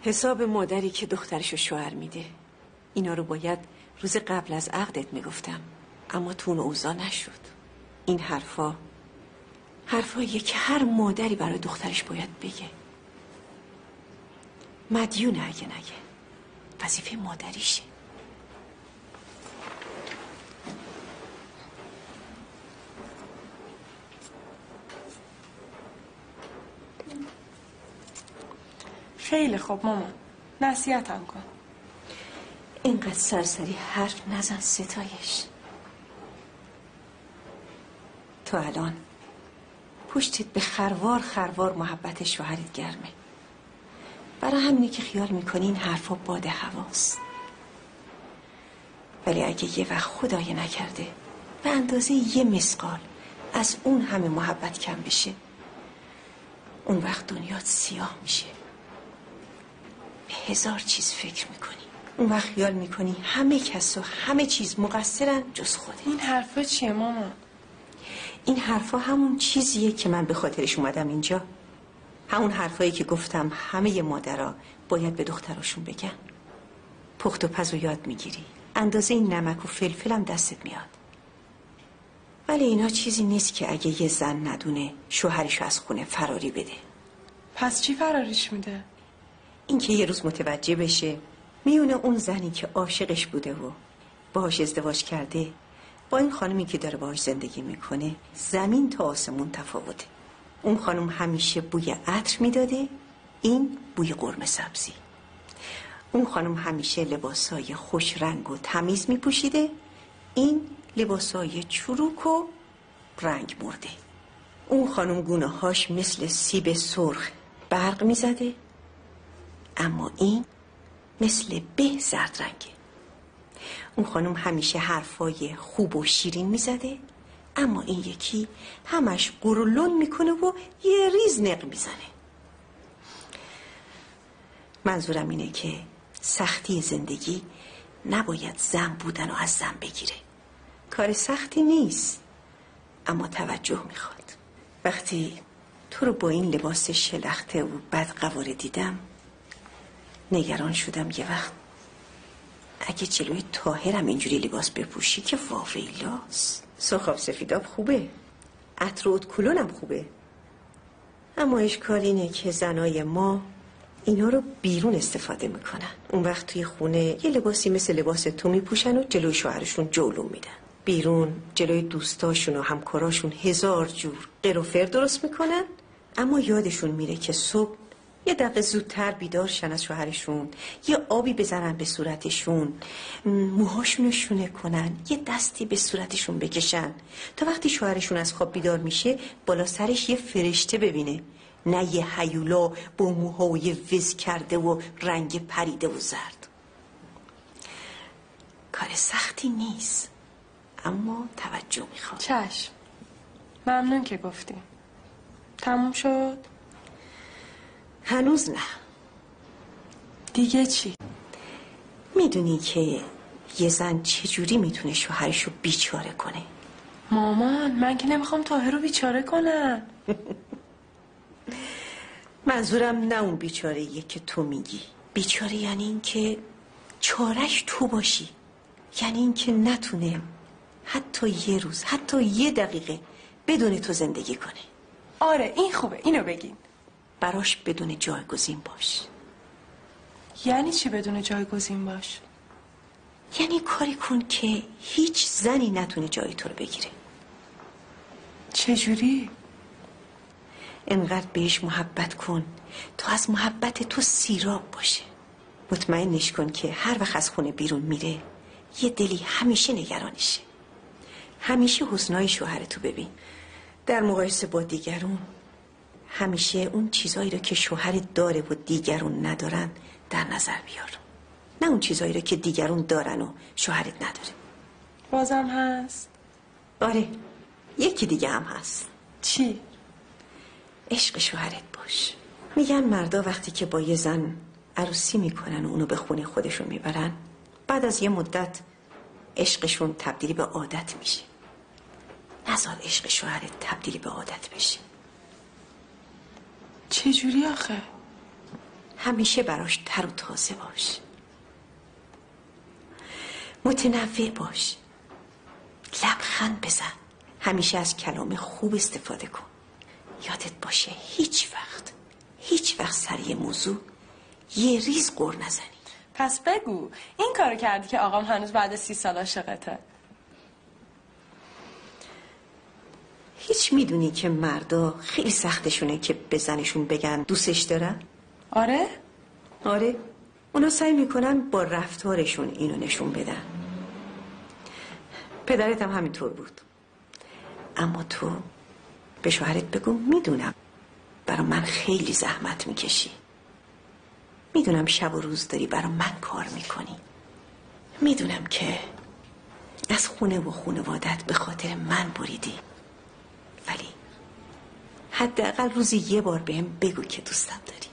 حساب مادری که دخترشو شوهر میده. اینا رو باید روز قبل از عقدت میگفتم، اما تو اون اوضاع نشد. این حرفاییه که هر مادری برای دخترش باید بگه. مدیونه اگه نگه، وظیفه مادریشه. خیلی خوب مامان، نصیحتم کن. اینقدر سرسری حرف نزن ستایش. تو الان پشتت به خروار محبت شوهرت گرمه. برای همینه که خیال میکنی این حرفا باد هواست. ولی اگه یه وقت خدای نکرده به اندازه یه مسقال از اون همه محبت کم بشه، اون وقت دنیات سیاه میشه. به هزار چیز فکر میکنی. اون وقت خیال میکنی همه کس و همه چیز مقصرن جز خودت. این حرفا چیه مامان؟ این حرفا همون چیزیه که من به خاطرش اومدم اینجا. همون حرفایی که گفتم همه مادرها باید به دختراشون بگن. پخت و پز و یاد میگیری، اندازه این نمک و فلفلم دستت میاد. ولی اینا چیزی نیست که اگه یه زن ندونه شوهرشو از خونه فراری بده. پس چی فراریش میده؟ این که یه روز متوجه بشه میونه اون زنی که عاشقش بوده و باهاش ازدواج کرده با این خانمی که داره باهاش زندگی میکنه زمین تا آسمون تفاوته. اون خانم همیشه بوی عطر میداده، این بوی قرمه سبزی. اون خانم همیشه لباسای خوش رنگ و تمیز میپوشیده، این لباسای چروک و رنگ مرده. اون خانم گونه هاش مثل سیب سرخ برق میزده، اما این مثل به زرد رنگه. اون خانم همیشه حرفای خوب و شیرین میزده، اما این یکی همش قرولون میکنه و یه ریز نق میزنه. منظورم اینه که سختی زندگی نباید زن بودن و از زن بگیره. کار سختی نیست، اما توجه میخواد. وقتی تو رو با این لباس شلخته و بدقواره دیدم نگران شدم یه وقت اگه جلوی طاهرم اینجوری لباس بپوشی که واویلاست. سرخاب سفیداب خوبه، عطر و ادکلونم خوبه، اما اشکال اینه که زنای ما اینا رو بیرون استفاده میکنن. اون وقت توی خونه یه لباسی مثل لباس تو میپوشن و جلوی شوهرشون جولون میدن. بیرون جلوی دوستاشون و همکاراشون هزار جور قر و فر درست میکنن، اما یادشون میره که صبح یه دقیقه زودتر بیدار شن از شوهرشون، یه آبی بزنن به صورتشون، موهاشونو شونه کنن، یه دستی به صورتشون بکشن تا وقتی شوهرشون از خواب بیدار میشه بالا سرش یه فرشته ببینه، نه یه هیولا با موها و یه وز کرده و رنگ پریده و زرد. کار سختی نیست، اما توجه میخواد. چشم، ممنون که گفتی. تموم شد؟ هنوز نه. دیگه چی؟ میدونی که یه زن چجوری میتونه شوهرشو بیچاره کنه؟ مامان، من که نمیخوام طاهر رو بیچاره کنم. منظورم نه اون بیچاره‌ایه که تو میگی. بیچاره یعنی این که چارش تو باشی، یعنی این که نتونه حتی یه روز، حتی یه دقیقه بدون تو زندگی کنه. آره این خوبه، اینو بگین. براش بدون جایگزین باش. یعنی چی بدون جایگزین باش؟ یعنی کاری کن که هیچ زنی نتونه جای تو رو بگیره. چجوری؟ انقدر بهش محبت کن تا از محبت تو سیراب باشه. مطمئنش کن که هر وقت از خونه بیرون میره یه دلی همیشه نگرانشه. همیشه حسنای شوهرتو ببین. در مقایسه با دیگرون همیشه اون چیزایی رو که شوهرت داره و دیگرون ندارن در نظر بیار، نه اون چیزایی رو که دیگرون دارن و شوهرت نداره. بازم هست؟ آره، یکی دیگه هم هست. چی؟ عشق شوهرت باش. میگن مردا وقتی که با یه زن عروسی میکنن و اونو به خونه خودشون میبرن، بعد از یه مدت عشقشون تبدیلی به عادت میشه. نذار عشق شوهرت تبدیلی به عادت بشه. چجوری آخه؟ همیشه براش تر و تازه باش، متنوع باش، لبخند بزن، همیشه از کلام خوب استفاده کن. یادت باشه هیچ وقت سر یه موضوع یه ریز غر نزنی. پس بگو این کارو کردی که آقام هنوز بعد 30 سال عاشقته؟ هیچ میدونی که مردا خیلی سختشونه که به زنشون بگن دوستش دارن؟ آره اونا سعی میکنن با رفتارشون اینو نشون بدن. پدرت هم همینطور بود. اما تو به شوهرت بگو میدونم برا من خیلی زحمت میکشی، میدونم شب و روز داری برا من کار میکنی، میدونم که از خونه و خانوادت به خاطر من بریدی، ولی حداقل روزی یه بار بهم بگو که دوستم داری.